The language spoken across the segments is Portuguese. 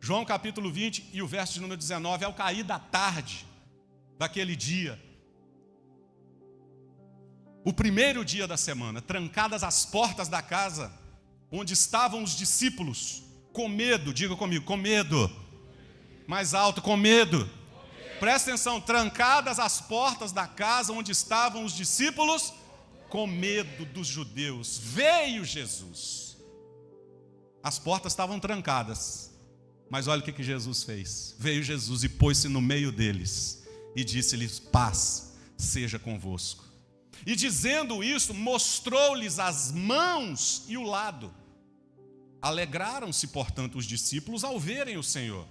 João capítulo 20 e o verso de número 19, ao cair da tarde daquele dia, o primeiro dia da semana, trancadas as portas da casa, onde estavam os discípulos, com medo, diga comigo, com medo, mais alto, com medo. Presta atenção, trancadas as portas da casa onde estavam os discípulos, com medo dos judeus, veio Jesus. As portas estavam trancadas, mas olha o que Jesus fez. Veio Jesus e pôs-se no meio deles e disse-lhes: paz seja convosco. E dizendo isso, mostrou-lhes as mãos e o lado. Alegraram-se, portanto, os discípulos ao verem o Senhor.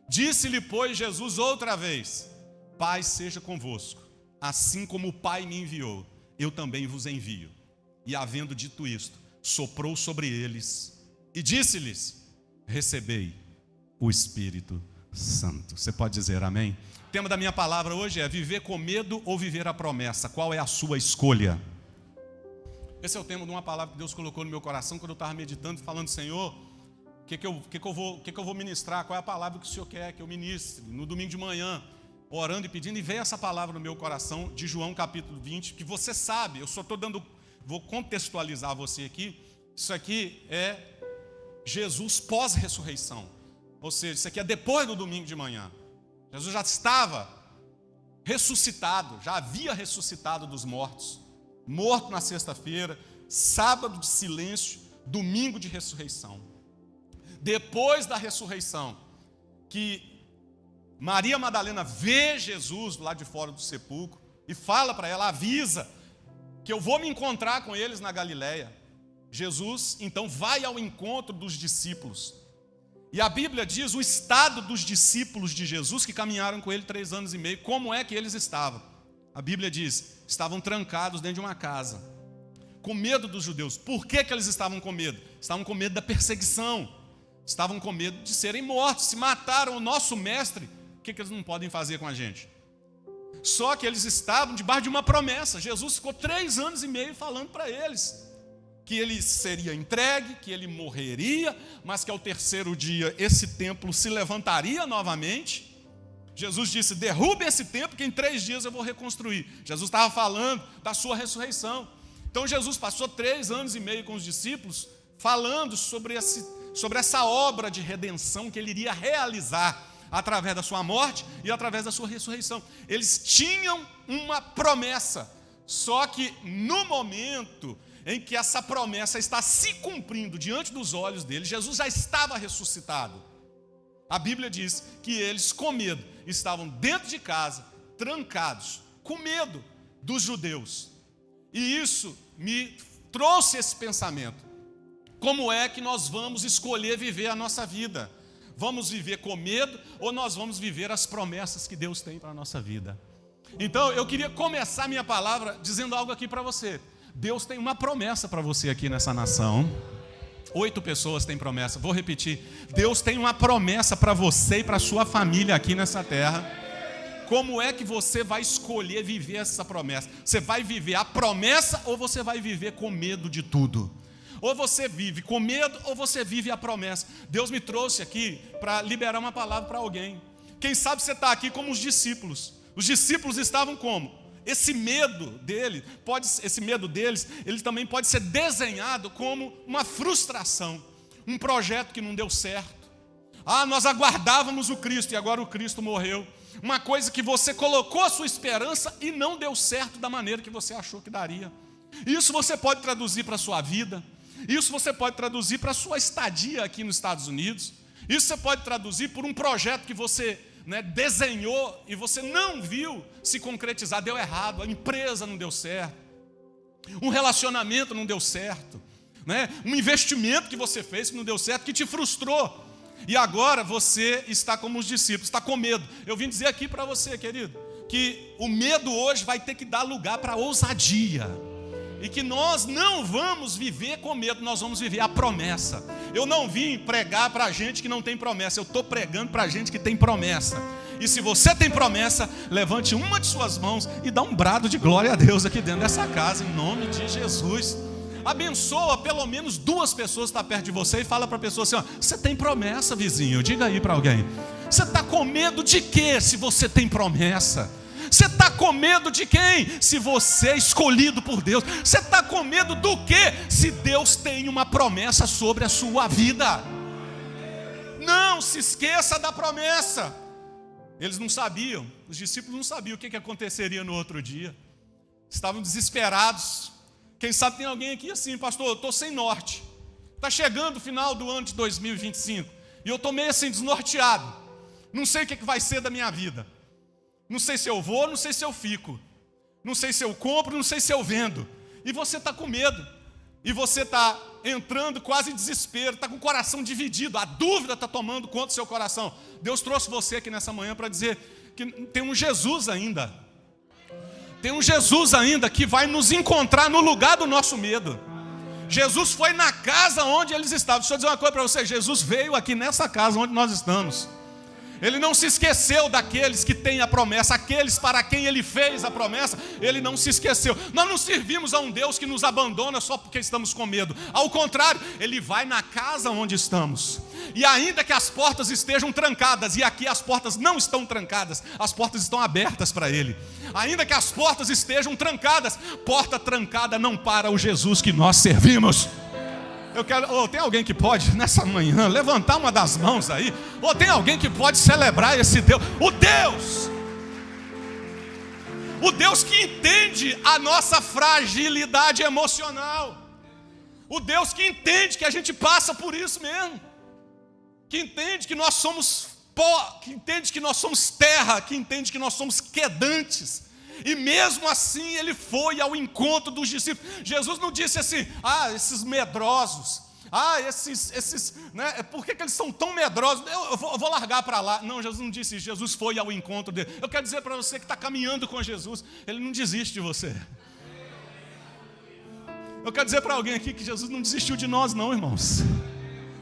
Disse-lhe, pois, Jesus outra vez: paz seja convosco. Assim como o Pai me enviou, eu também vos envio. E havendo dito isto, soprou sobre eles e disse-lhes: recebei o Espírito Santo. Você pode dizer amém? O tema da minha palavra hoje é: viver com medo ou viver a promessa? Qual é a sua escolha? Esse é o tema de uma palavra que Deus colocou no meu coração quando eu estava meditando, falando: Senhor, o que eu vou ministrar? Qual é a palavra que o Senhor quer que eu ministre? No domingo de manhã, orando e pedindo, e veio essa palavra no meu coração de João capítulo 20, que você sabe, eu só estou vou contextualizar você aqui. Isso aqui é Jesus pós-ressurreição, ou seja, isso aqui é depois do domingo de manhã. Jesus já estava ressuscitado, já havia ressuscitado dos mortos, morto na sexta-feira, sábado de silêncio, domingo de ressurreição. Depois da ressurreição, que Maria Madalena vê Jesus lá de fora do sepulcro e fala para ela, avisa que eu vou me encontrar com eles na Galileia. Jesus então vai ao encontro dos discípulos. E a Bíblia diz o estado dos discípulos de Jesus que caminharam com ele 3 anos e meio. Como é que eles estavam? A Bíblia diz, estavam trancados dentro de uma casa, com medo dos judeus. Por que eles estavam com medo? Estavam com medo da perseguição, estavam com medo de serem mortos. Se mataram o nosso mestre, o que eles não podem fazer com a gente? Só que eles estavam debaixo de uma promessa. Jesus ficou 3 anos e meio falando para eles que ele seria entregue, que ele morreria, mas que ao 3º dia esse templo se levantaria novamente. Jesus disse: derrube esse templo que em 3 dias eu vou reconstruir. Jesus estava falando da sua ressurreição. Então Jesus passou 3 anos e meio com os discípulos falando sobre essa obra de redenção que ele iria realizar através da sua morte e através da sua ressurreição. Eles tinham uma promessa, só que no momento em que essa promessa está se cumprindo diante dos olhos deles, Jesus já estava ressuscitado. A Bíblia diz que eles, com medo, estavam dentro de casa, trancados, com medo dos judeus. E isso me trouxe esse pensamento: como é que nós vamos escolher viver a nossa vida? Vamos viver com medo ou nós vamos viver as promessas que Deus tem para a nossa vida? Então eu queria começar minha palavra dizendo algo aqui para você. Deus tem uma promessa para você aqui nessa nação. 8 pessoas têm promessa, vou repetir. Deus tem uma promessa para você e para a sua família aqui nessa terra. Como é que você vai escolher viver essa promessa? Você vai viver a promessa ou você vai viver com medo de tudo? Ou você vive com medo ou você vive a promessa? Deus me trouxe aqui para liberar uma palavra para alguém. Quem sabe você está aqui como os discípulos. Os discípulos estavam como? Esse medo deles, ele também pode ser desenhado como uma frustração, um projeto que não deu certo. Nós aguardávamos o Cristo e agora o Cristo morreu. Uma coisa que você colocou a sua esperança e não deu certo da maneira que você achou que daria. Isso você pode traduzir para a sua vida. Isso você pode traduzir para a sua estadia aqui nos Estados Unidos. Isso você pode traduzir por um projeto que você desenhou e você não viu se concretizar, deu errado, a empresa não deu certo, um relacionamento não deu certo, um investimento que você fez que não deu certo, que te frustrou, e agora você está como os discípulos, está com medo. Eu vim dizer aqui para você, querido, que o medo hoje vai ter que dar lugar para a ousadia, e que nós não vamos viver com medo, nós vamos viver a promessa. Eu não vim pregar para gente que não tem promessa, eu estou pregando para gente que tem promessa. E se você tem promessa, levante uma de suas mãos e dá um brado de glória a Deus aqui dentro dessa casa, em nome de Jesus. Abençoa pelo menos 2 pessoas que estão perto de você e fala para a pessoa assim: ó, você tem promessa, vizinho. Diga aí para alguém. Você está com medo de quê se você tem promessa? Você está com medo de quem? Se você é escolhido por Deus. Você está com medo do quê? Se Deus tem uma promessa sobre a sua vida. Não se esqueça da promessa. Eles não sabiam, os discípulos não sabiam o que aconteceria no outro dia. Estavam desesperados. Quem sabe tem alguém aqui assim: pastor, eu estou sem norte. Está chegando o final do ano de 2025 e eu estou meio assim desnorteado. Não sei o que vai ser da minha vida. Não sei se eu vou, não sei se eu fico. Não sei se eu compro, não sei se eu vendo. E você está com medo. E você está entrando quase em desespero. Está com o coração dividido. A dúvida está tomando conta do seu coração. Deus trouxe você aqui nessa manhã para dizer que tem um Jesus ainda. Tem um Jesus ainda que vai nos encontrar no lugar do nosso medo. Jesus foi na casa onde eles estavam. Deixa eu dizer uma coisa para você. Jesus veio aqui nessa casa onde nós estamos. Ele não se esqueceu daqueles que têm a promessa, aqueles para quem Ele fez a promessa, Ele não se esqueceu. Nós não servimos a um Deus que nos abandona só porque estamos com medo. Ao contrário, Ele vai na casa onde estamos. E ainda que as portas estejam trancadas, e aqui as portas não estão trancadas, as portas estão abertas para Ele. Ainda que as portas estejam trancadas, porta trancada não para o Jesus que nós servimos. Eu quero, tem alguém que pode, nessa manhã, levantar uma das mãos aí? Ou tem alguém que pode celebrar esse Deus? O Deus que entende a nossa fragilidade emocional. O Deus que entende que a gente passa por isso mesmo. Que entende que nós somos pó, que entende que nós somos terra, que entende que nós somos quedantes. E mesmo assim Ele foi ao encontro dos discípulos. Jesus não disse assim: esses medrosos, por que eles são tão medrosos? Eu vou largar para lá. Não, Jesus não disse isso. Jesus foi ao encontro dele. Eu quero dizer para você que está caminhando com Jesus, Ele não desiste de você. Eu quero dizer para alguém aqui que Jesus não desistiu de nós não, irmãos.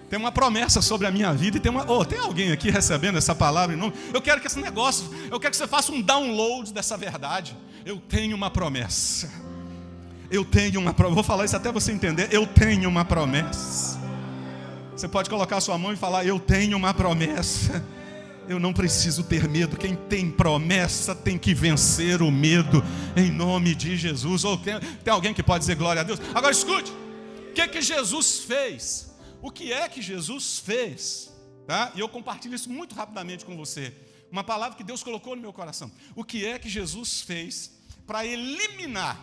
Tem uma promessa sobre a minha vida. E tem alguém aqui recebendo essa palavra em nome? Eu quero que esse negócio, eu quero que você faça um download dessa verdade. Eu tenho uma promessa. Eu tenho uma promessa. Vou falar isso até você entender. Eu tenho uma promessa. Você pode colocar a sua mão e falar: eu tenho uma promessa. Eu não preciso ter medo. Quem tem promessa tem que vencer o medo, em nome de Jesus. Ou tem alguém que pode dizer glória a Deus? Agora escute, o que Jesus fez? O que é que Jesus fez? Tá? E eu compartilho isso muito rapidamente com você. Uma palavra que Deus colocou no meu coração. O que é que Jesus fez para eliminar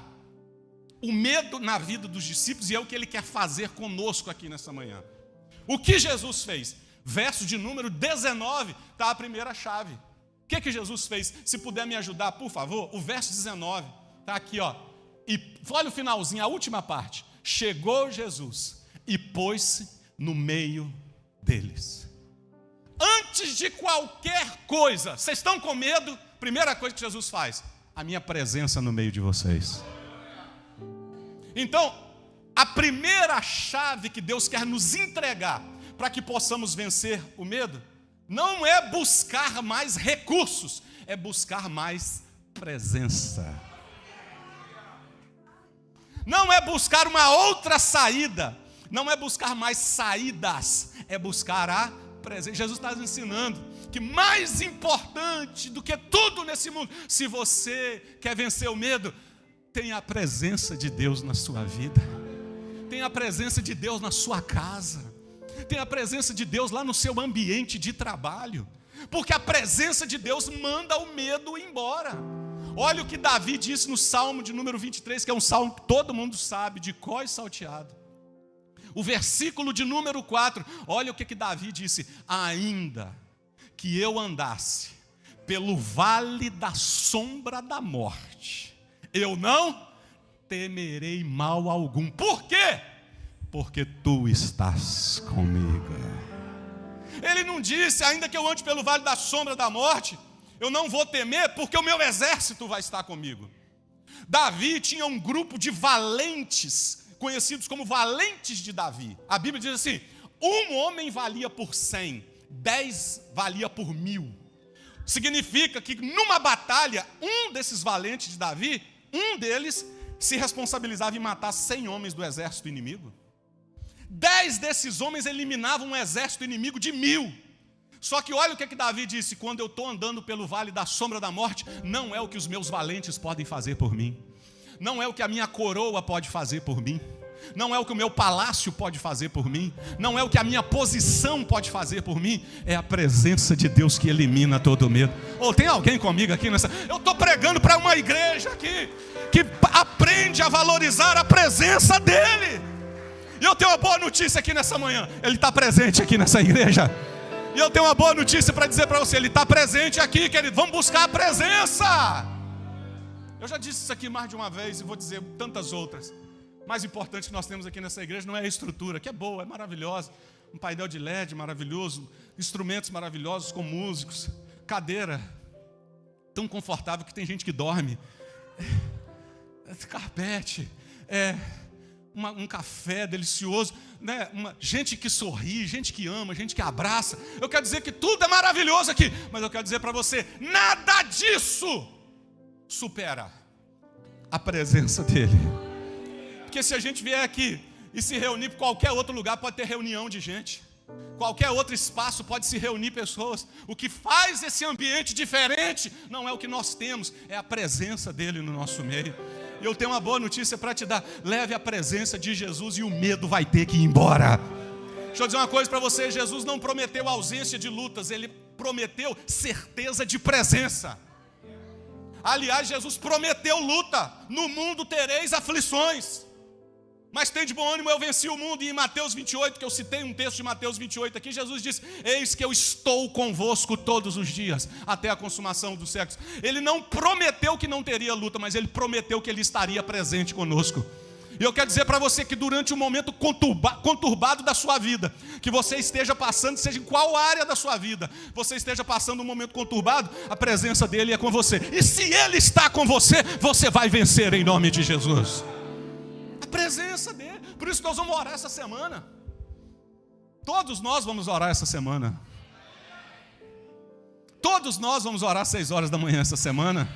o medo na vida dos discípulos? E é o que Ele quer fazer conosco aqui nessa manhã. O que Jesus fez? Verso de número 19 está a primeira chave. O que Jesus fez? Se puder me ajudar, por favor. O verso 19 está aqui, ó. E olha o finalzinho, a última parte. Chegou Jesus e pôs-se no meio deles. Antes de qualquer coisa, vocês estão com medo? Primeira coisa que Jesus faz: a minha presença no meio de vocês. Então, a primeira chave que Deus quer nos entregar para que possamos vencer o medo, não é buscar mais recursos, é buscar mais presença. Não é buscar uma outra saída, não é buscar mais saídas, é buscar a presença. Jesus está nos ensinando que mais importante do que tudo nesse mundo, se você quer vencer o medo, tenha a presença de Deus na sua vida, tenha a presença de Deus na sua casa, tenha a presença de Deus lá no seu ambiente de trabalho, porque a presença de Deus manda o medo embora. Olha o que Davi disse no Salmo de número 23, que é um salmo que todo mundo sabe, de cor e salteado. O versículo de número 4, olha o que Davi disse: ainda que eu andasse pelo vale da sombra da morte, eu não temerei mal algum. Por quê? Porque tu estás comigo. Ele não disse: ainda que eu ande pelo vale da sombra da morte, eu não vou temer, porque o meu exército vai estar comigo. Davi tinha um grupo de valentes, conhecidos como valentes de Davi. A Bíblia diz assim: um homem valia por 100, 10 valia por 1000. Significa que numa batalha, um desses valentes de Davi, um deles se responsabilizava em matar 100 homens do exército inimigo. 10 desses homens eliminavam um exército inimigo de 1000. Só que olha o que Davi disse: quando eu estou andando pelo vale da sombra da morte, não é o que os meus valentes podem fazer por mim, não é o que a minha coroa pode fazer por mim, não é o que o meu palácio pode fazer por mim, não é o que a minha posição pode fazer por mim, é a presença de Deus que elimina todo medo. Ou tem alguém comigo aqui nessa? Eu estou pregando para uma igreja aqui que aprende a valorizar a presença dEle. E eu tenho uma boa notícia aqui nessa manhã: Ele está presente aqui nessa igreja. E eu tenho uma boa notícia para dizer para você: Ele está presente aqui, querido. Vamos buscar a presença. Eu já disse isso aqui mais de uma vez e vou dizer tantas outras. O mais importante que nós temos aqui nessa igreja não é a estrutura, que é boa, é maravilhosa. Um painel de LED maravilhoso, instrumentos maravilhosos com músicos, cadeira tão confortável que tem gente que dorme, carpete, um café delicioso, né? Gente que sorri, gente que ama, gente que abraça. Eu quero dizer que tudo é maravilhoso aqui, mas eu quero dizer para você: nada disso supera a presença dEle. Porque se a gente vier aqui e se reunir, por qualquer outro lugar pode ter reunião de gente, qualquer outro espaço pode se reunir pessoas. O que faz esse ambiente diferente não é o que nós temos, é a presença dEle no nosso meio. E eu tenho uma boa notícia para te dar: leve a presença de Jesus e o medo vai ter que ir embora. Deixa eu dizer uma coisa para você: Jesus não prometeu ausência de lutas, Ele prometeu certeza de presença. Aliás, Jesus prometeu luta: no mundo tereis aflições, mas tem de bom ânimo, eu venci o mundo. E em Mateus 28, que eu citei um texto de Mateus 28 aqui, Jesus disse: eis que eu estou convosco todos os dias, até a consumação dos séculos. Ele não prometeu que não teria luta, mas Ele prometeu que Ele estaria presente conosco. E eu quero dizer para você que durante um momento conturbado da sua vida, que você esteja passando, seja em qual área da sua vida, você esteja passando um momento conturbado, a presença dEle é com você. E se Ele está com você, você vai vencer em nome de Jesus. A presença dEle. Por isso nós vamos orar essa semana. Todos nós vamos orar essa semana. Todos nós vamos orar às 6 horas da manhã essa semana.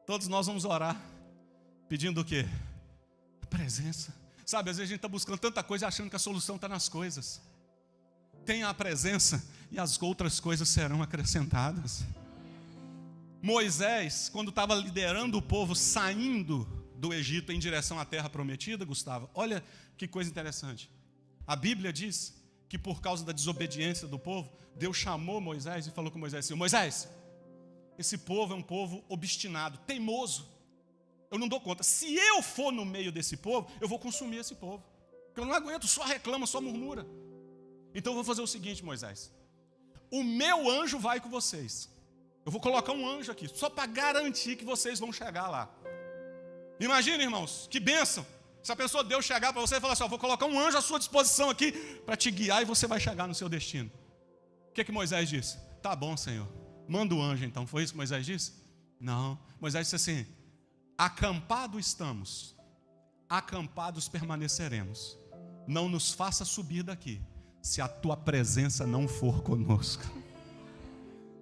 Todos nós vamos orar pedindo o quê? A presença. Sabe, às vezes a gente está buscando tanta coisa achando que a solução está nas coisas. Tenha a presença e as outras coisas serão acrescentadas. Moisés, quando estava liderando o povo saindo do Egito em direção à terra prometida, Gustavo, olha que coisa interessante. A Bíblia diz que por causa da desobediência do povo, Deus chamou Moisés e falou com Moisés assim: Moisés, esse povo é um povo obstinado, teimoso. Eu não dou conta. Se eu for no meio desse povo, eu vou consumir esse povo. Porque eu não aguento, só reclama, só murmura. Então eu vou fazer o seguinte, Moisés: o meu anjo vai com vocês. Eu vou colocar um anjo aqui, só para garantir que vocês vão chegar lá. Imagina, irmãos, que bênção. Se a pessoa Deus chegar para você e falar assim: vou colocar um anjo à sua disposição aqui para te guiar e você vai chegar no seu destino. O que Moisés disse? Tá bom, Senhor, manda o anjo então. Foi isso que Moisés disse? Não, Moisés disse assim: acampado estamos, acampados permaneceremos. Não nos faça subir daqui, se a tua presença não for conosco.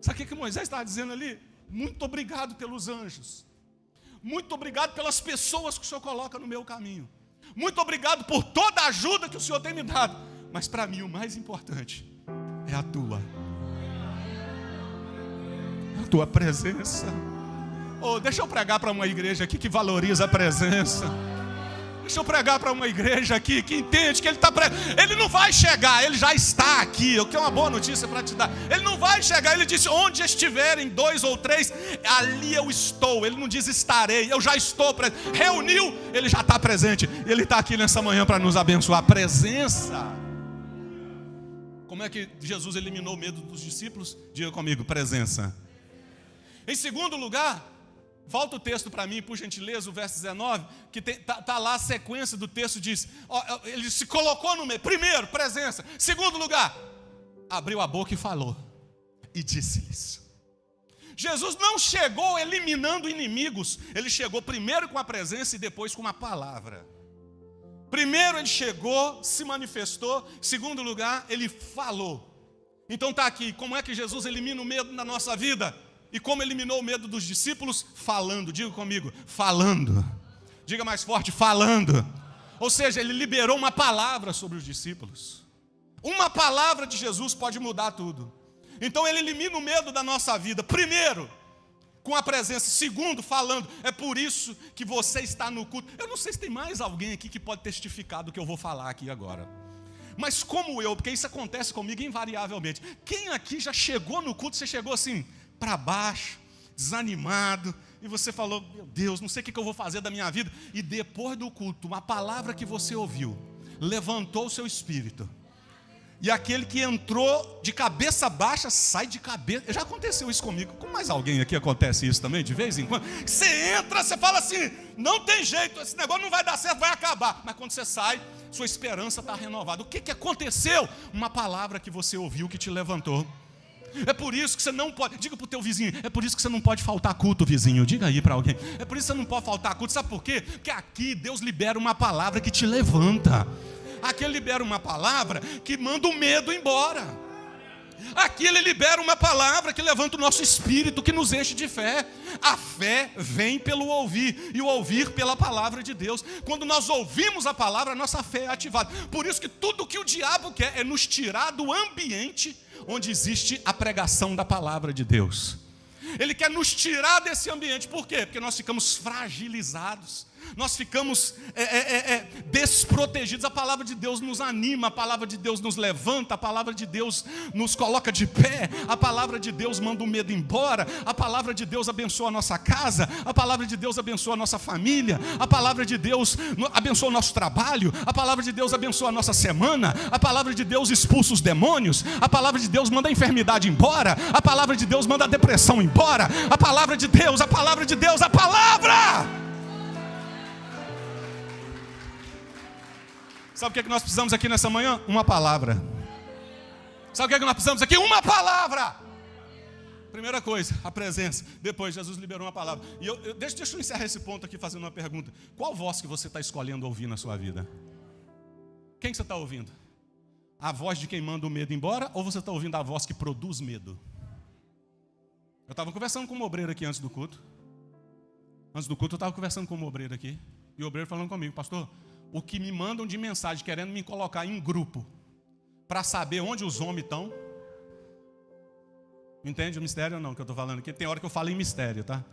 Sabe o que Moisés estava dizendo ali? Muito obrigado pelos anjos. Muito obrigado pelas pessoas que o Senhor coloca no meu caminho. Muito obrigado por toda a ajuda que o Senhor tem me dado. Mas para mim o mais importante é a tua presença. Oh, deixa eu pregar para uma igreja aqui que valoriza a presença. Deixa eu pregar para uma igreja aqui que entende que Ele está Ele não vai chegar, Ele já está aqui. Eu tenho uma boa notícia para te dar. Ele não vai chegar, Ele disse: onde estiverem 2 ou 3, ali eu estou. Ele não diz estarei, eu já estou presente. Reuniu, Ele já está presente. E Ele está aqui nessa manhã para nos abençoar. Presença. Como é que Jesus eliminou o medo dos discípulos? Diga comigo: presença. Em segundo lugar, volta o texto para mim, por gentileza, o verso 19, que está lá a sequência do texto, diz: ele se colocou no meio. Primeiro, presença. Segundo lugar, abriu a boca e falou, e disse-lhes. Jesus não chegou eliminando inimigos, Ele chegou primeiro com a presença e depois com a palavra. Primeiro Ele chegou, se manifestou. Segundo lugar, Ele falou. Então está aqui, como é que Jesus elimina o medo na nossa vida? E como eliminou o medo dos discípulos? Falando, diga comigo, falando. Diga mais forte, falando. Ou seja, ele liberou uma palavra sobre os discípulos. Uma palavra de Jesus pode mudar tudo. Então ele elimina o medo da nossa vida. Primeiro, com a presença. Segundo, falando. É por isso que você está no culto. Eu não sei se tem mais alguém aqui que pode testificar do que eu vou falar aqui agora. Mas como eu, porque isso acontece comigo invariavelmente. Quem aqui já chegou no culto, você chegou assim, para baixo, desanimado, e você falou, meu Deus, não sei o que eu vou fazer da minha vida. E depois do culto, uma palavra que você ouviu, levantou o seu espírito. E aquele que entrou de cabeça baixa, sai de cabeça. Já aconteceu isso comigo. Com mais alguém aqui acontece isso também, de vez em quando. Você entra, você fala assim, não tem jeito, esse negócio não vai dar certo, vai acabar. Mas quando você sai, sua esperança está renovada. O que aconteceu? Uma palavra que você ouviu que te levantou. É por isso que você não pode, diga para o teu vizinho, é por isso que você não pode faltar culto, vizinho, diga aí para alguém. É por isso que você não pode faltar culto, sabe por quê? Porque aqui Deus libera uma palavra que te levanta. Aqui ele libera uma palavra que manda o medo embora. Aqui ele libera uma palavra que levanta o nosso espírito, que nos enche de fé. A fé vem pelo ouvir, e o ouvir pela palavra de Deus. Quando nós ouvimos a palavra, a nossa fé é ativada. Por isso que tudo que o diabo quer é nos tirar do ambiente onde existe a pregação da palavra de Deus. Ele quer nos tirar desse ambiente. Por quê? Porque nós ficamos fragilizados. Nós ficamos desprotegidos. A palavra de Deus nos anima, a palavra de Deus nos levanta, a palavra de Deus nos coloca de pé, a palavra de Deus manda o medo embora, a palavra de Deus abençoa a nossa casa, a palavra de Deus abençoa a nossa família, a palavra de Deus abençoa o nosso trabalho, a palavra de Deus abençoa a nossa semana, a palavra de Deus expulsa os demônios, a palavra de Deus manda a enfermidade embora, a palavra de Deus manda a depressão embora, a palavra de Deus, a palavra de Deus, a palavra! Sabe o que nós precisamos aqui nessa manhã? Uma palavra. Sabe o que nós precisamos aqui? Uma palavra. Primeira coisa, a presença. Depois Jesus liberou uma palavra. E deixa eu encerrar esse ponto aqui fazendo uma pergunta. Qual voz que você está escolhendo ouvir na sua vida? Quem que você está ouvindo? A voz de quem manda o medo embora? Ou você está ouvindo a voz que produz medo? Eu estava conversando com um obreiro aqui antes do culto. Antes do culto eu estava conversando com um obreiro aqui. E o obreiro falando comigo, pastor, o que me mandam de mensagem querendo me colocar em grupo para saber onde os homens estão. Entende o mistério ou não que eu estou falando aqui? Tem hora que eu falo em mistério, tá?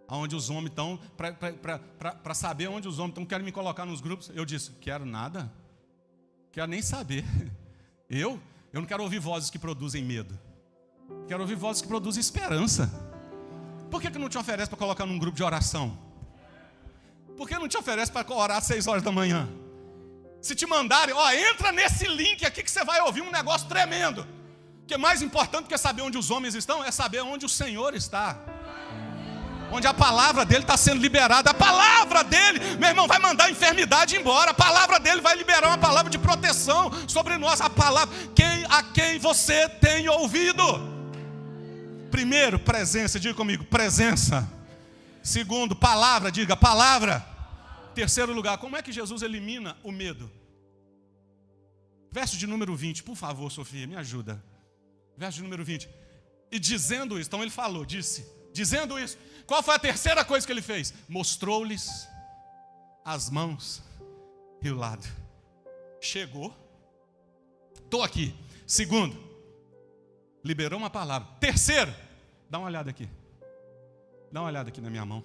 Aonde os homens estão, para saber onde os homens estão, querem me colocar nos grupos. Eu disse, quero nada, quero nem saber. Eu não quero ouvir vozes que produzem medo. Quero ouvir vozes que produzem esperança. Por que não te oferece para colocar num grupo de oração? Por que não te oferece para orar às 6 horas da manhã? Se te mandarem, entra nesse link aqui que você vai ouvir um negócio tremendo. Porque mais importante do que saber onde os homens estão, é saber onde o Senhor está. Onde a palavra dele está sendo liberada. A palavra dele, meu irmão, vai mandar a enfermidade embora. A palavra dele vai liberar uma palavra de proteção sobre nós. A palavra, a quem você tem ouvido. Primeiro, presença, diga comigo, presença. Segundo, palavra, diga, palavra. Terceiro lugar, como é que Jesus elimina o medo? Verso de número 20, por favor, Sofia, me ajuda. Verso de número 20. E dizendo isso, então ele falou, dizendo isso, qual foi a terceira coisa que ele fez? Mostrou-lhes as mãos e o lado. Chegou, estou aqui. Segundo, liberou uma palavra. Terceiro, dá uma olhada aqui. Dá uma olhada aqui na minha mão.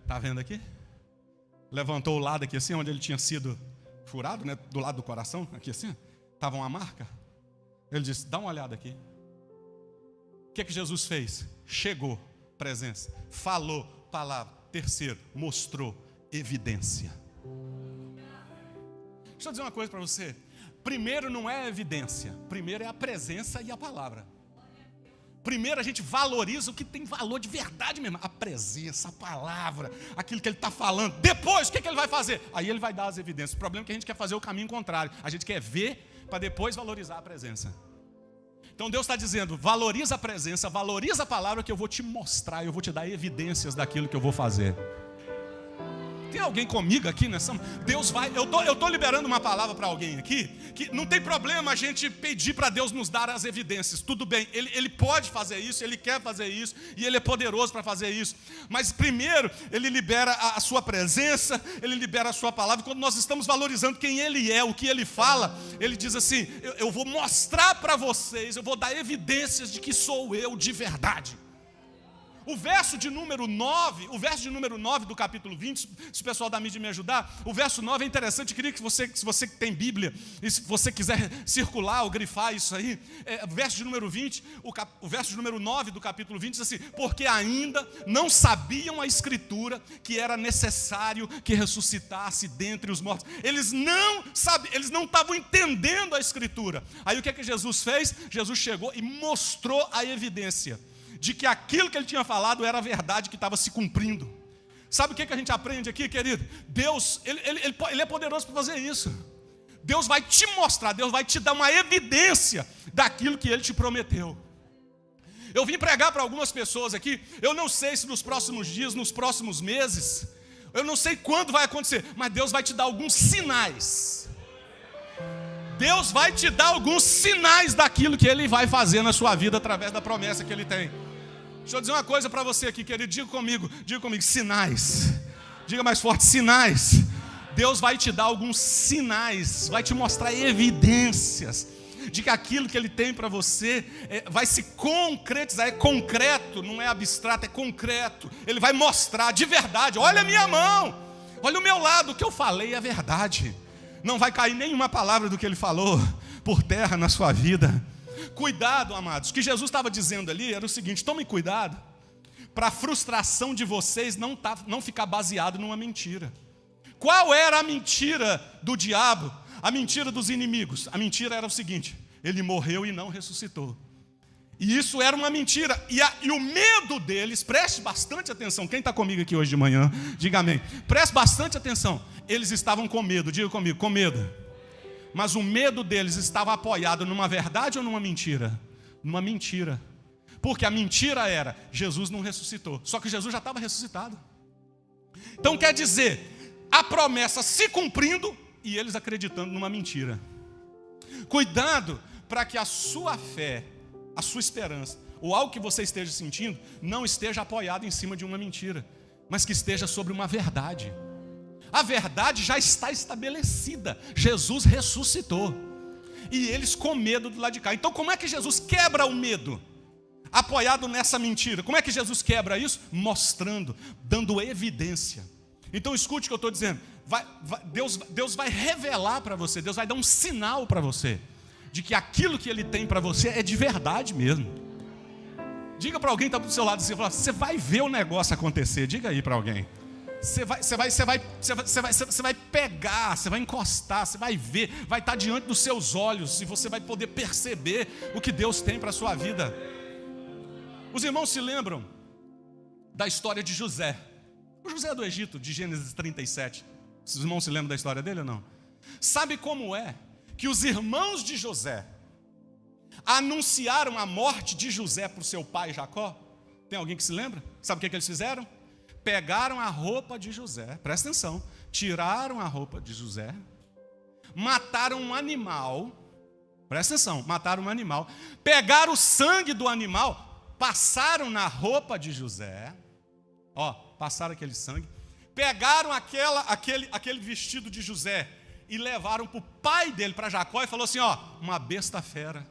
Está vendo aqui? Levantou o lado aqui assim, onde ele tinha sido furado, né? Do lado do coração, aqui assim. Estava uma marca. Ele disse, dá uma olhada aqui. O que Jesus fez? Chegou, presença. Falou, palavra. Terceiro, mostrou, evidência. Deixa eu dizer uma coisa para você. Primeiro não é a evidência. Primeiro é a presença e a palavra. Primeiro a gente valoriza o que tem valor de verdade mesmo. A presença, a palavra, aquilo que ele está falando. Depois, o que ele vai fazer? Aí ele vai dar as evidências. O problema é que a gente quer fazer o caminho contrário. A gente quer ver para depois valorizar a presença. Então Deus está dizendo, valoriza a presença, valoriza a palavra que eu vou te mostrar. Eu vou te dar evidências daquilo que eu vou fazer. Tem alguém comigo aqui nessa? Deus vai, eu tô liberando uma palavra para alguém aqui, que não tem problema a gente pedir para Deus nos dar as evidências, tudo bem, ele pode fazer isso, Ele quer fazer isso, e Ele é poderoso para fazer isso, mas primeiro, Ele libera a sua presença, Ele libera a sua palavra. Quando nós estamos valorizando quem Ele é, o que Ele fala, Ele diz assim, eu vou mostrar para vocês, eu vou dar evidências de que sou eu de verdade. O verso de número 9 do capítulo 20, se o pessoal da mídia me ajudar, o verso 9 é interessante. Eu queria que se você que tem Bíblia, e se você quiser circular ou grifar isso aí, o verso de número 20, o verso de número 9 do capítulo 20 diz assim, porque ainda não sabiam a Escritura que era necessário que ressuscitasse dentre os mortos. Eles não estavam entendendo a Escritura. Aí o que é que Jesus fez? Jesus chegou e mostrou a evidência de que aquilo que Ele tinha falado era a verdade que estava se cumprindo. Sabe o que a gente aprende aqui, querido? Deus, Ele é poderoso para fazer isso. Deus vai te mostrar, Deus vai te dar uma evidência daquilo que Ele te prometeu. Eu vim pregar para algumas pessoas aqui, eu não sei se nos próximos dias, nos próximos meses, eu não sei quando vai acontecer, mas Deus vai te dar alguns sinais. Deus vai te dar alguns sinais daquilo que Ele vai fazer na sua vida através da promessa que Ele tem. Deixa eu dizer uma coisa para você aqui, querido, diga comigo, sinais. Diga mais forte, sinais. Deus vai te dar alguns sinais, vai te mostrar evidências de que aquilo que Ele tem para você vai se concretizar. É concreto, não é abstrato, é concreto. Ele vai mostrar de verdade, olha a minha mão, olha o meu lado, o que eu falei é verdade. Não vai cair nenhuma palavra do que Ele falou por terra na sua vida. Cuidado, amados. O que Jesus estava dizendo ali era o seguinte: tomem cuidado para a frustração de vocês não ficar baseado numa mentira. Qual era a mentira do diabo? A mentira dos inimigos. A mentira era o seguinte: Ele morreu e não ressuscitou. E isso era uma mentira. E o medo deles, preste bastante atenção. Quem está comigo aqui hoje de manhã, diga amém. Preste bastante atenção. Eles estavam com medo, diga comigo, com medo. Mas o medo deles estava apoiado numa verdade ou numa mentira? Numa mentira. Porque a mentira era, Jesus não ressuscitou. Só que Jesus já estava ressuscitado. Então quer dizer, a promessa se cumprindo e eles acreditando numa mentira. Cuidado para que a sua fé, a sua esperança, ou algo que você esteja sentindo, não esteja apoiado em cima de uma mentira, mas que esteja sobre uma verdade. A verdade já está estabelecida. Jesus ressuscitou. E eles com medo do lado de cá. Então como é que Jesus quebra o medo? Apoiado nessa mentira. Como é que Jesus quebra isso? Mostrando, dando evidência. Então escute o que eu estou dizendo. Deus vai revelar para você, Deus vai dar um sinal para você, de que aquilo que Ele tem para você é de verdade mesmo. Diga para alguém que está do seu lado assim, você vai ver o negócio acontecer. Diga aí para alguém. Você vai pegar, você vai encostar, você vai ver, vai estar diante dos seus olhos e você vai poder perceber o que Deus tem para a sua vida. Os irmãos se lembram da história de José, o José do Egito, de Gênesis 37. Os irmãos se lembram da história dele ou não? Sabe como é que os irmãos de José anunciaram a morte de José para o seu pai Jacó? Tem alguém que se lembra? Sabe o que eles fizeram? Pegaram a roupa de José, presta atenção, tiraram a roupa de José, mataram um animal, presta atenção, mataram um animal, pegaram o sangue do animal, passaram na roupa de José, passaram aquele sangue, pegaram aquele vestido de José e levaram para o pai dele, para Jacó, e falou assim, uma besta fera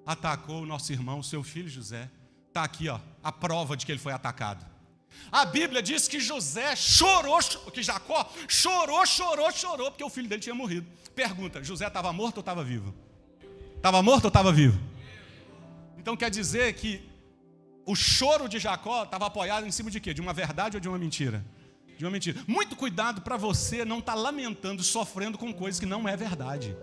atacou o nosso irmão, seu filho José, está aqui a prova de que ele foi atacado. A Bíblia diz que que Jacó chorou, porque o filho dele tinha morrido. Pergunta, José estava morto ou estava vivo? Estava morto ou estava vivo? Então quer dizer que o choro de Jacó estava apoiado em cima de quê? De uma verdade ou de uma mentira? De uma mentira. Muito cuidado para você não estar lamentando, sofrendo com coisas que não é verdade.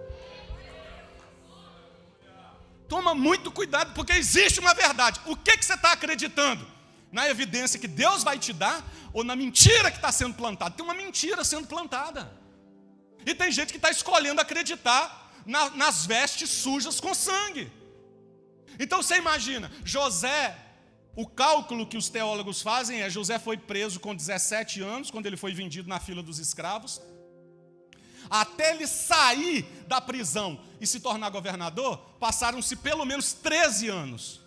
Toma muito cuidado, porque existe uma verdade. O que você está acreditando? Na evidência que Deus vai te dar ou na mentira que está sendo plantada? Tem uma mentira sendo plantada. E tem gente que está escolhendo acreditar nas vestes sujas com sangue. Então você imagina, José, O cálculo que os teólogos fazem é: José foi preso com 17 anos, quando ele foi vendido na fila dos escravos. Até ele sair da prisão e se tornar governador, passaram-se pelo menos 13 anos.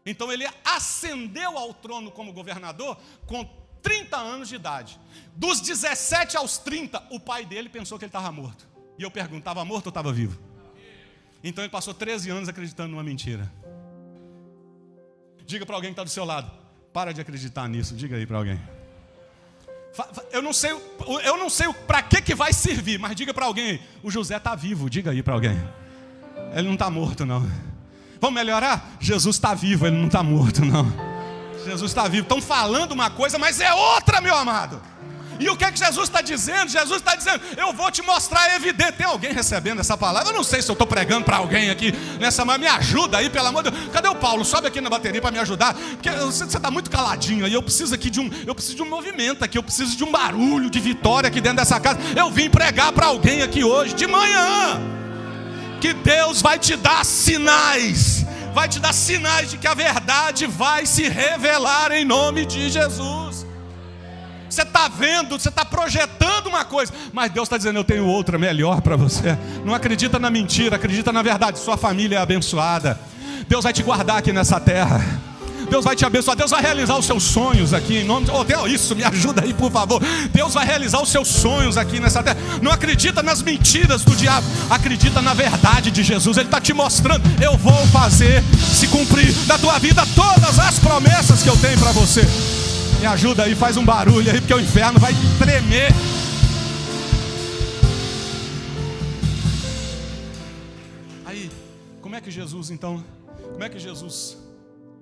Então ele ascendeu ao trono como governador com 30 anos de idade. Dos 17 aos 30, o pai dele pensou que ele estava morto. E eu pergunto, estava morto ou estava vivo? Então ele passou 13 anos acreditando numa mentira. Diga para alguém que está do seu lado: para de acreditar nisso. Diga aí para alguém. Eu não sei para que vai servir, mas diga para alguém: o José está vivo. Diga aí para alguém. Ele não está morto, não. Vamos melhorar? Jesus está vivo, ele não está morto, não. Jesus está vivo. Estão falando uma coisa, mas é outra, meu amado. E o que é que Jesus está dizendo? Jesus está dizendo: eu vou te mostrar evidente. Tem alguém recebendo essa palavra? Eu não sei se eu estou pregando para alguém aqui nessa manhã. Me ajuda aí, pelo amor de Deus. Cadê o Paulo? Sobe aqui na bateria para me ajudar. Porque você está muito caladinho aí. Eu preciso aqui de um movimento aqui. Eu preciso de um barulho de vitória aqui dentro dessa casa. Eu vim pregar para alguém aqui hoje, de manhã, que Deus vai te dar sinais. Vai te dar sinais de que a verdade vai se revelar em nome de Jesus. Você está vendo, você está projetando uma coisa, mas Deus está dizendo: eu tenho outra melhor para você. Não acredita na mentira, acredita na verdade. Sua família é abençoada. Deus vai te guardar aqui nessa terra. Deus vai te abençoar. Deus vai realizar os seus sonhos aqui em nome de... Oh, Deus, isso, me ajuda aí, por favor. Deus vai realizar os seus sonhos aqui nessa terra. Não acredita nas mentiras do diabo, acredita na verdade de Jesus. Ele está te mostrando: eu vou fazer se cumprir na tua vida todas as promessas que eu tenho para você. Me ajuda aí, faz um barulho aí, porque o inferno vai tremer. Aí, como é que Jesus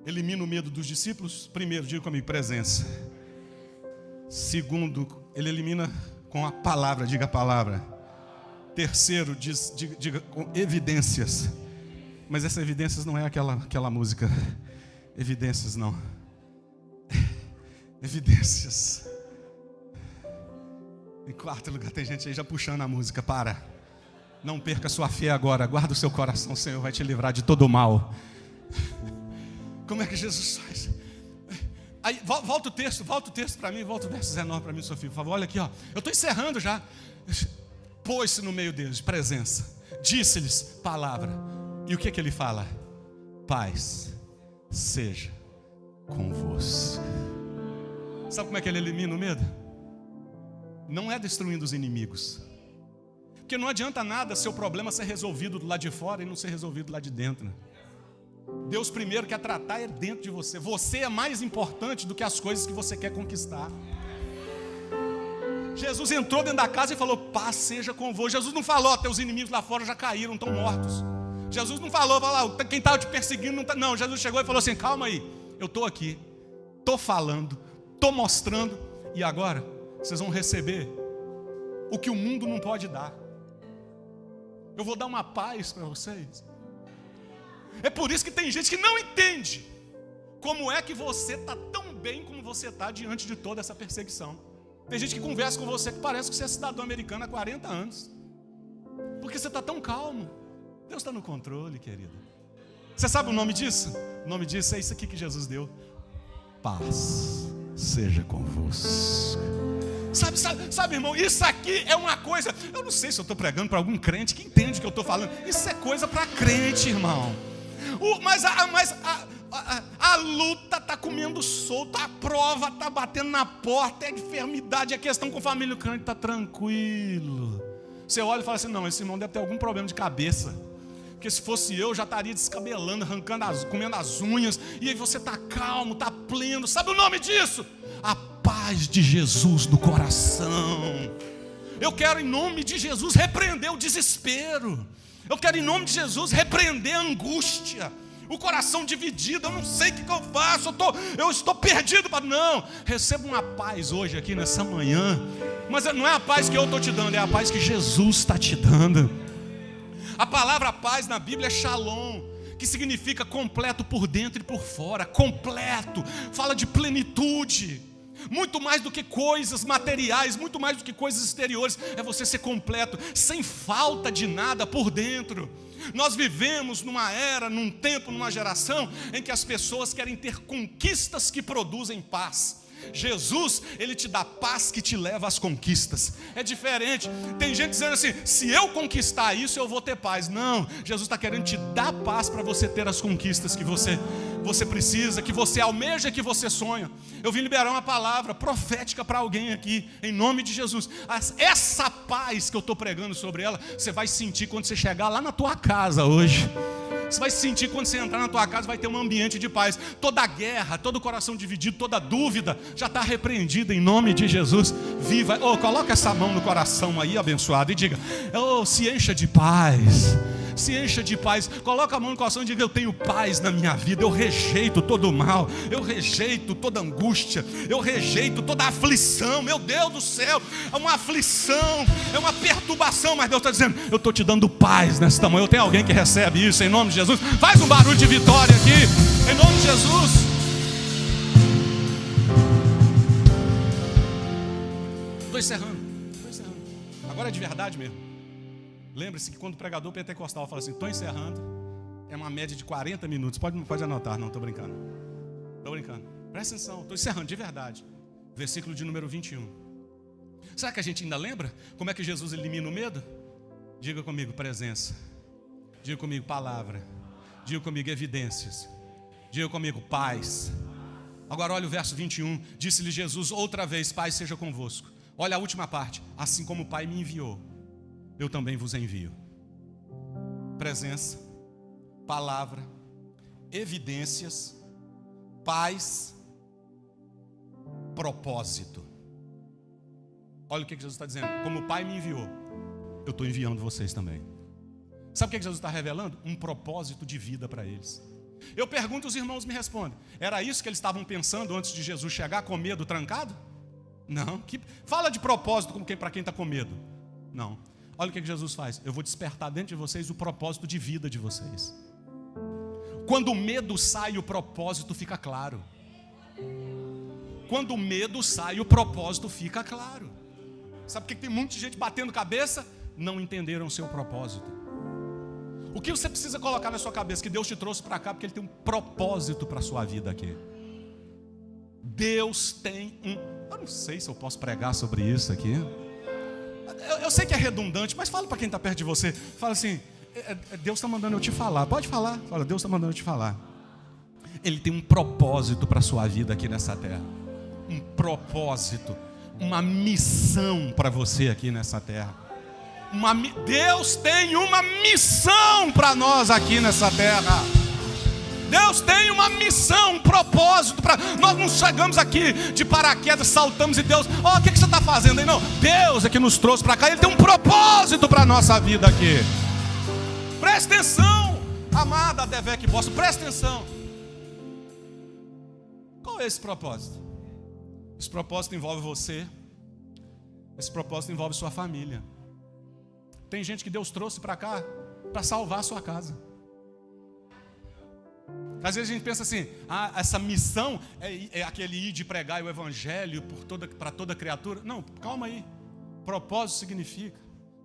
elimina o medo dos discípulos? Primeiro, diga comigo: presença. Segundo, ele elimina com a palavra, diga a palavra. Terceiro, diga com evidências. Mas essas evidências não é aquela música. Evidências não. Evidências. Em quarto lugar, tem gente aí já puxando a música. Para. Não perca sua fé agora. Guarda o seu coração, o Senhor vai te livrar de todo o mal. Como é que Jesus faz? Aí, volta o texto para mim. Volta o verso 19 para mim, Sofia, por favor. Olha aqui, ó. Eu estou encerrando já. Pôs-se no meio deles, presença. Disse-lhes palavra. E o que ele fala? Paz seja convosco. Sabe como é que ele elimina o medo? Não é destruindo os inimigos. Porque não adianta nada seu problema ser resolvido do lado de fora e não ser resolvido lá de dentro. Deus primeiro quer tratar é dentro de você. Você é mais importante do que as coisas que você quer conquistar. Jesus entrou dentro da casa e falou: paz seja convosco. Jesus não falou: teus inimigos lá fora já caíram, estão mortos. Jesus não falou: quem estava te perseguindo não está. Não, Jesus chegou e falou assim: calma aí, eu estou aqui, estou falando, estou mostrando, e agora vocês vão receber o que o mundo não pode dar. Eu vou dar uma paz para vocês. É por isso que tem gente que não entende como é que você está tão bem como você está diante de toda essa perseguição. Tem gente que conversa com você que parece que você é cidadão americano há 40 anos. Porque você está tão calmo. Deus está no controle, querido. Você sabe o nome disso? O nome disso é isso aqui que Jesus deu: paz seja convosco. Sabe, irmão, isso aqui é uma coisa. Eu não sei se eu estou pregando para algum crente que entende o que eu estou falando. Isso é coisa para crente, irmão. Mas a luta está comendo solto, a prova está batendo na porta, é enfermidade, é questão com família. O crente está tranquilo. Você olha e fala assim: não, esse irmão deve ter algum problema de cabeça. Porque se fosse eu, já estaria descabelando, arrancando, comendo as unhas. E aí você está calmo, está pleno. Sabe o nome disso? A paz de Jesus no coração. Eu quero, em nome de Jesus, repreender o desespero. Eu quero, em nome de Jesus, repreender a angústia, o coração dividido. Eu não sei o que eu faço, eu estou perdido. Não, receba uma paz hoje aqui nessa manhã. Mas não é a paz que eu estou te dando, é a paz que Jesus está te dando. A palavra paz na Bíblia é shalom, que significa completo por dentro e por fora. Completo, fala de plenitude. Muito mais do que coisas materiais, muito mais do que coisas exteriores. É você ser completo, sem falta de nada por dentro. Nós vivemos numa era, num tempo, numa geração em que as pessoas querem ter conquistas que produzem paz. Jesus, Ele te dá paz que te leva às conquistas. É diferente. Tem gente dizendo assim: se eu conquistar isso, eu vou ter paz. Não, Jesus está querendo te dar paz para você ter as conquistas que você precisa, que você almeja, que você sonha. Eu vim liberar uma palavra profética para alguém aqui, em nome de Jesus. Essa paz que eu estou pregando sobre ela, você vai sentir quando você chegar lá na tua casa hoje. Você vai sentir quando você entrar na tua casa, vai ter um ambiente de paz. Toda guerra, todo coração dividido, toda dúvida já está repreendida em nome de Jesus. Viva, coloca essa mão no coração aí, abençoado, e diga: se encha de paz. Se encha de paz, coloca a mão no coração e diga: eu tenho paz na minha vida, eu rejeito todo o mal, eu rejeito toda angústia, eu rejeito toda aflição. Meu Deus do céu, é uma aflição, é uma perturbação, mas Deus está dizendo: eu estou te dando paz nesta manhã. Eu tenho alguém que recebe isso em nome de Jesus? Faz um barulho de vitória aqui, em nome de Jesus. Estou encerrando. Agora é de verdade mesmo. Lembre-se que quando o pregador pentecostal fala assim: estou encerrando, é uma média de 40 minutos. Pode anotar, não, estou brincando. Presta atenção, estou encerrando de verdade. Versículo de número 21. Será que a gente ainda lembra como é que Jesus elimina o medo? Diga comigo: presença. Diga comigo: palavra. Diga comigo: evidências. Diga comigo: paz. Agora olha o verso 21. Disse-lhe Jesus outra vez: paz seja convosco. Olha a última parte: assim como o Pai me enviou, eu também vos envio. Presença, palavra, evidências, paz, propósito. Olha o que Jesus está dizendo: como o Pai me enviou, eu estou enviando vocês também. Sabe o que Jesus está revelando? Um propósito de vida para eles. Eu pergunto, os irmãos me respondem: era isso que eles estavam pensando antes de Jesus chegar, com medo, trancado? Não. Fala de propósito para quem está com medo. Não. Olha o que Jesus faz: eu vou despertar dentro de vocês o propósito de vida de vocês. Quando o medo sai, o propósito fica claro. Quando o medo sai, o propósito fica claro. Sabe por que tem muita gente batendo cabeça? Não entenderam o seu propósito. O que você precisa colocar na sua cabeça? Que Deus te trouxe para cá porque Ele tem um propósito para a sua vida aqui. Deus tem eu não sei se eu posso pregar sobre isso aqui. Eu sei que é redundante, mas fala para quem está perto de você. Fala assim: Deus está mandando eu te falar. Pode falar. Fala: Deus está mandando eu te falar. Ele tem um propósito para a sua vida aqui nessa terra. Um propósito, uma missão para você aqui nessa terra. Deus tem uma missão para nós aqui nessa terra. Deus tem uma missão, um propósito. Nós não chegamos aqui de paraquedas, saltamos e Deus: o que você está fazendo aí? Não, Deus é que nos trouxe para cá. Ele tem um propósito para a nossa vida aqui. Presta atenção, amada Devec Bossa, presta atenção. Qual é esse propósito? Esse propósito envolve você. Esse propósito envolve sua família. Tem gente que Deus trouxe para cá para salvar a sua casa. Às vezes a gente pensa assim: essa missão é aquele ir de pregar o evangelho para toda criatura. Não, calma aí. Propósito significa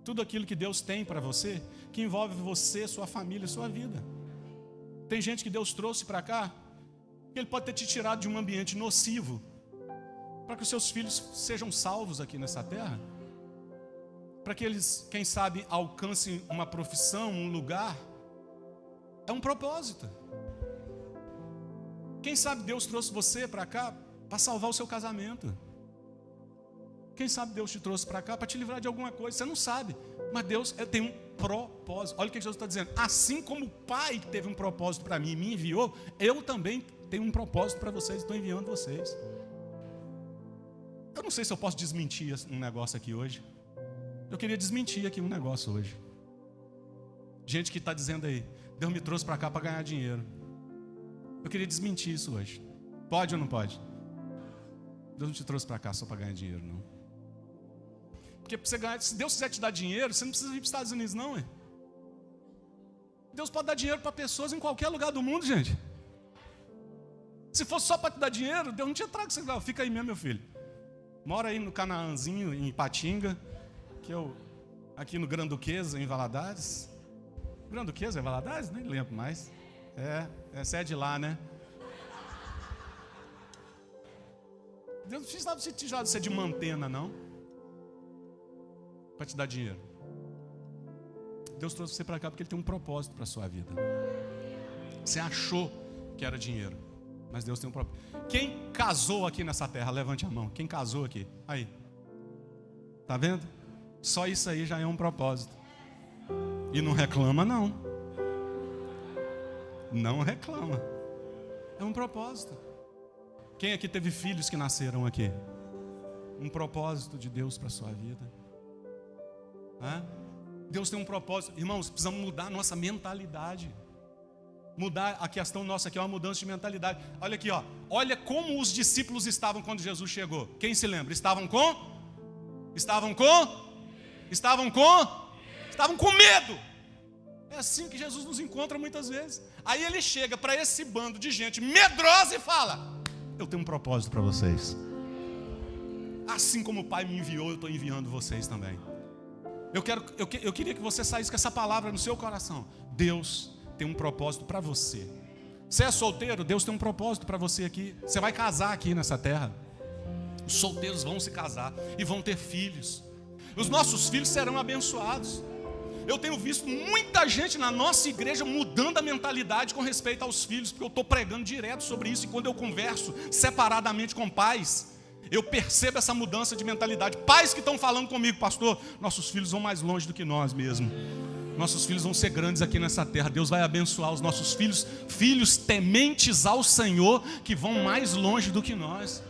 tudo aquilo que Deus tem para você, que envolve você, sua família, sua vida. Tem gente que Deus trouxe para cá, que Ele pode ter te tirado de um ambiente nocivo, para que os seus filhos sejam salvos aqui nessa terra, para que eles, quem sabe, alcancem uma profissão, um lugar. É um propósito. Quem sabe Deus trouxe você para cá para salvar o seu casamento. Quem sabe Deus te trouxe para cá para te livrar de alguma coisa. Você não sabe, mas Deus tem um propósito. Olha o que Jesus está dizendo: assim como o Pai teve um propósito para mim e me enviou, eu também tenho um propósito para vocês. Estou enviando vocês. Eu não sei se eu posso desmentir um negócio aqui hoje. Eu queria desmentir aqui um negócio hoje. Gente que está dizendo aí: Deus me trouxe para cá para ganhar dinheiro. Eu queria desmentir isso hoje. Pode ou não pode? Deus não te trouxe para cá só para ganhar dinheiro, não. Porque para você ganhar, se Deus quiser te dar dinheiro, você não precisa ir para os Estados Unidos, não. Deus pode dar dinheiro para pessoas em qualquer lugar do mundo, gente. Se fosse só para te dar dinheiro, Deus não tinha trago você. Não, fica aí mesmo, meu filho. Mora aí no Canaãzinho, em Ipatinga, aqui no Granduquesa, em Valadares. Grande o quê, Zé Valadares? Nem lembro mais. Essa é de lá, né? Deus não precisava de ser de Mantena, não. Para te dar dinheiro. Deus trouxe você para cá porque Ele tem um propósito para a sua vida. Você achou que era dinheiro, mas Deus tem um propósito. Quem casou aqui nessa terra? Levante a mão. Quem casou aqui? Aí. Tá vendo? Só isso aí já é um propósito. E não reclama, não. Não reclama. É um propósito. Quem aqui teve filhos que nasceram aqui? Um propósito de Deus para a sua vida. Deus tem um propósito. Irmãos, precisamos mudar a nossa mentalidade. Mudar a questão nossa aqui é uma mudança de mentalidade. Olha aqui, ó. Olha como os discípulos estavam quando Jesus chegou. Quem se lembra? Estavam com medo. É assim que Jesus nos encontra muitas vezes. Aí Ele chega para esse bando de gente medrosa e fala: eu tenho um propósito para vocês. Assim como o Pai me enviou, eu estou enviando vocês também. Eu queria que você saísse com essa palavra no seu coração. Deus tem um propósito para você. Você é solteiro? Deus tem um propósito para você aqui. Você vai casar aqui nessa terra. Os solteiros vão se casar e vão ter filhos. Os nossos filhos serão abençoados. Eu tenho visto muita gente na nossa igreja mudando a mentalidade com respeito aos filhos, porque eu estou pregando direto sobre isso. E quando eu converso separadamente com pais, eu percebo essa mudança de mentalidade. Pais que estão falando comigo: pastor, nossos filhos vão mais longe do que nós mesmos. Nossos filhos vão ser grandes aqui nessa terra. Deus vai abençoar os nossos filhos, filhos tementes ao Senhor, que vão mais longe do que nós.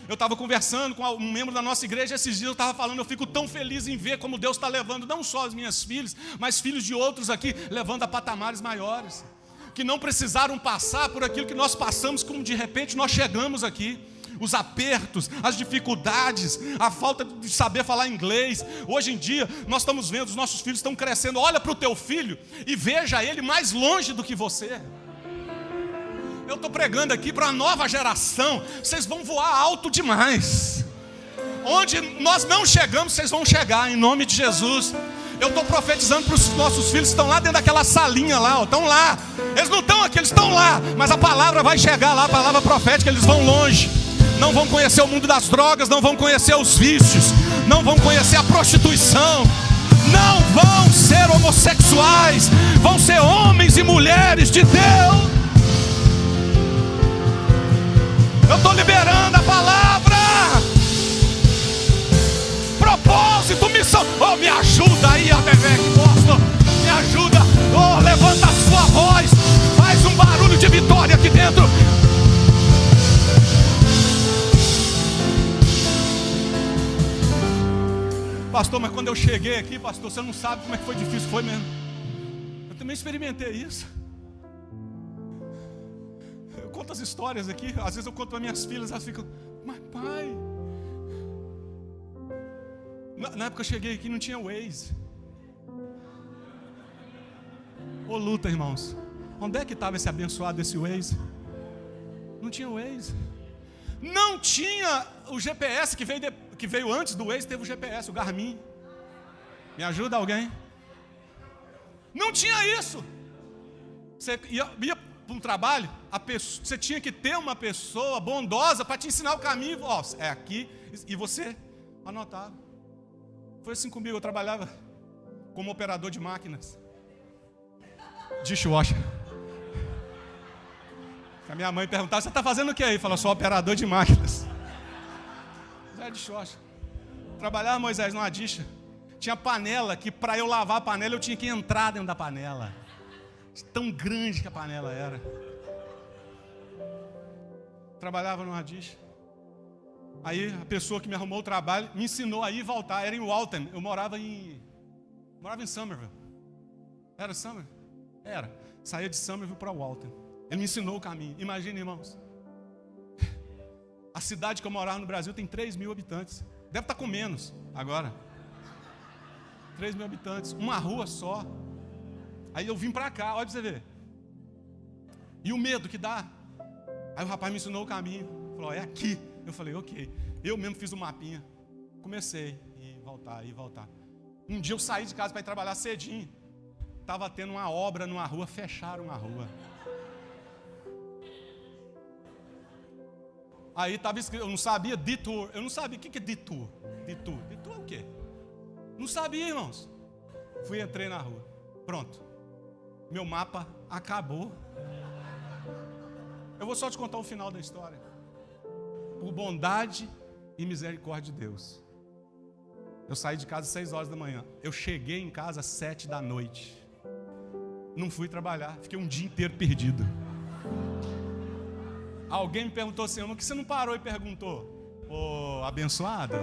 Eu estava conversando com um membro da nossa igreja esses dias, eu estava falando, eu fico tão feliz em ver como Deus está levando não só as minhas filhas, mas filhos de outros aqui, levando a patamares maiores, que não precisaram passar por aquilo que nós passamos, como de repente nós chegamos aqui. Os apertos, as dificuldades, a falta de saber falar inglês. Hoje em dia, nós estamos vendo, os nossos filhos estão crescendo. Olha para o teu filho e veja ele mais longe do que você. Eu estou pregando aqui para a nova geração. Vocês vão voar alto demais. Onde nós não chegamos, vocês vão chegar, em nome de Jesus. Eu estou profetizando para os nossos filhos que estão lá dentro daquela salinha lá, ó, estão lá. Eles não estão aqui, eles estão lá. Mas a palavra vai chegar lá, a palavra profética, eles vão longe. Não vão conhecer o mundo das drogas, não vão conhecer os vícios, não vão conhecer a prostituição, não vão ser homossexuais, vão ser homens e mulheres de Deus. Eu estou liberando a palavra, propósito, missão. Oh, me ajuda aí, Abebec, me ajuda. Oh, levanta a sua voz, faz um barulho de vitória aqui dentro. Pastor, mas quando eu cheguei aqui, pastor, você não sabe como é que foi difícil. Foi mesmo. Eu também experimentei isso. Eu conto as histórias aqui. Às vezes eu conto para minhas filhas, elas ficam: mas pai, na época que eu cheguei aqui não tinha Waze. Ô luta, irmãos. Onde é que estava esse abençoado, esse Waze? Não tinha Waze. Não tinha o GPS que veio antes do Waze, teve o GPS, o Garmin. Me ajuda alguém? Não tinha isso. Você ia para um trabalho, você tinha que ter uma pessoa bondosa para te ensinar o caminho. Ó, é aqui, e você anotava. Foi assim comigo, eu trabalhava como operador de máquinas. Dishwasher. A minha mãe perguntava: você está fazendo o que aí? Falou: sou operador de máquinas. Zé de Xoxa. Trabalhava, Moisés, numa dicha. Tinha panela que para eu lavar a panela eu tinha que entrar dentro da panela. Tão grande que a panela era. Trabalhava numa dicha. Aí a pessoa que me arrumou o trabalho me ensinou a ir e voltar. Era em Walton. Eu morava em Somerville. Era Somerville? Era. Saía de Somerville para Walton. Ele me ensinou o caminho. Imagina, irmãos. A cidade que eu morava no Brasil tem 3.000 habitantes. Deve estar com menos agora. 3.000 habitantes. Uma rua só. Aí eu vim para cá, olha para você ver. E o medo que dá. Aí o rapaz me ensinou o caminho. Falou: é aqui. Eu falei: ok. Eu mesmo fiz o mapinha. Comecei. E voltar. Um dia eu saí de casa para ir trabalhar cedinho. estava tendo uma obra numa rua, fecharam a rua. Aí estava escrito, eu não sabia, detour. Eu não sabia, o que é detour? Detour é o quê? Não sabia, irmãos. Entrei na rua. Pronto. Meu mapa acabou. Eu vou só te contar o final da história. Por bondade e misericórdia de Deus. Eu saí de casa às 6 horas da manhã. Eu cheguei em casa às 7 da noite. Não fui trabalhar. Fiquei um dia inteiro perdido. Alguém me perguntou assim, por que você não parou e perguntou? Ô, abençoado,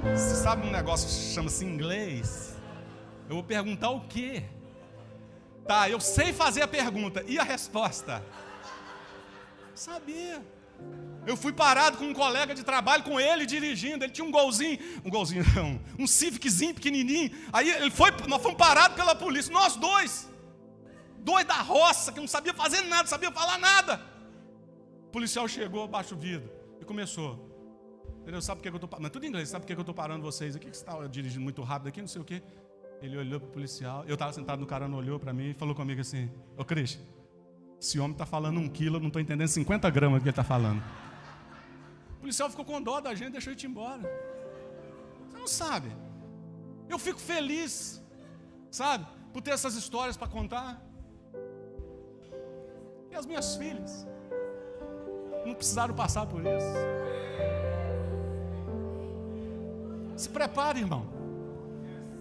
você sabe um negócio que chama-se inglês? Eu vou perguntar o quê? Tá, eu sei fazer a pergunta. E a resposta? Sabia. Eu fui parado com um colega de trabalho, com ele dirigindo. Ele tinha um Civiczinho pequenininho. Aí nós fomos parados pela polícia. Nós dois da roça, que não sabia fazer nada, não sabia falar nada. O policial chegou, abaixo o vidro e começou. Entendeu? Sabe por que eu estou parando? Mas tudo em inglês. Sabe por que eu estou parando vocês aqui? Que você está dirigindo muito rápido aqui, não sei o quê. Ele olhou para o policial. Eu estava sentado no carona, olhou para mim e falou comigo assim: ô Cristian, esse homem está falando 1 quilo, eu não estou entendendo 50 gramas do que ele está falando. O policial ficou com dó da gente, deixou ele ir embora. Você não sabe. Eu fico feliz, sabe, por ter essas histórias para contar. E as minhas filhas não precisaram passar por isso. Se prepare, irmão.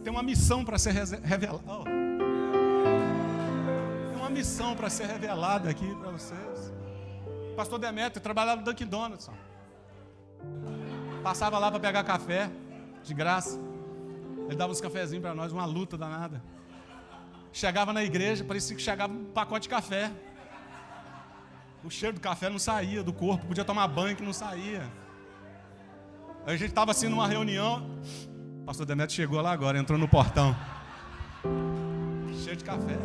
Tem uma missão para ser revelada. Tem uma missão para ser revelada aqui para vocês. O pastor Demétrio trabalhava no Dunkin' Donuts. Passava lá para pegar café, de graça. Ele dava uns cafezinhos para nós, uma luta danada. Chegava na igreja, parecia que chegava um pacote de café. O cheiro do café não saía do corpo, podia tomar banho que não saía. Aí a gente estava assim numa reunião, o pastor Demétrio chegou lá agora, entrou no portão. Cheio de café.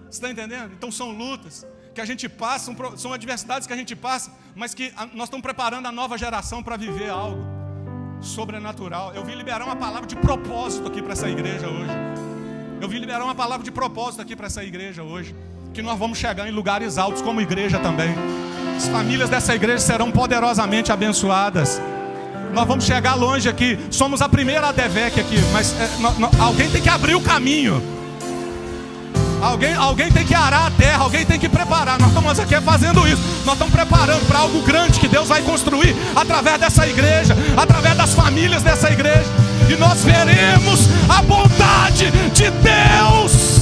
Você está entendendo? Então são lutas que a gente passa, são adversidades que a gente passa, mas que nós estamos preparando a nova geração para viver algo sobrenatural. Eu vim liberar uma palavra de propósito aqui para essa igreja hoje. Eu vim liberar uma palavra de propósito aqui para essa igreja hoje. Que nós vamos chegar em lugares altos como igreja também. As famílias dessa igreja serão poderosamente abençoadas. Nós vamos chegar longe aqui. Somos a primeira ADVEC aqui, mas alguém tem que abrir o caminho. Alguém tem que arar a terra, alguém tem que preparar. Nós estamos aqui fazendo isso. Nós estamos preparando para algo grande que Deus vai construir através dessa igreja, através das famílias dessa igreja. E nós veremos a bondade de Deus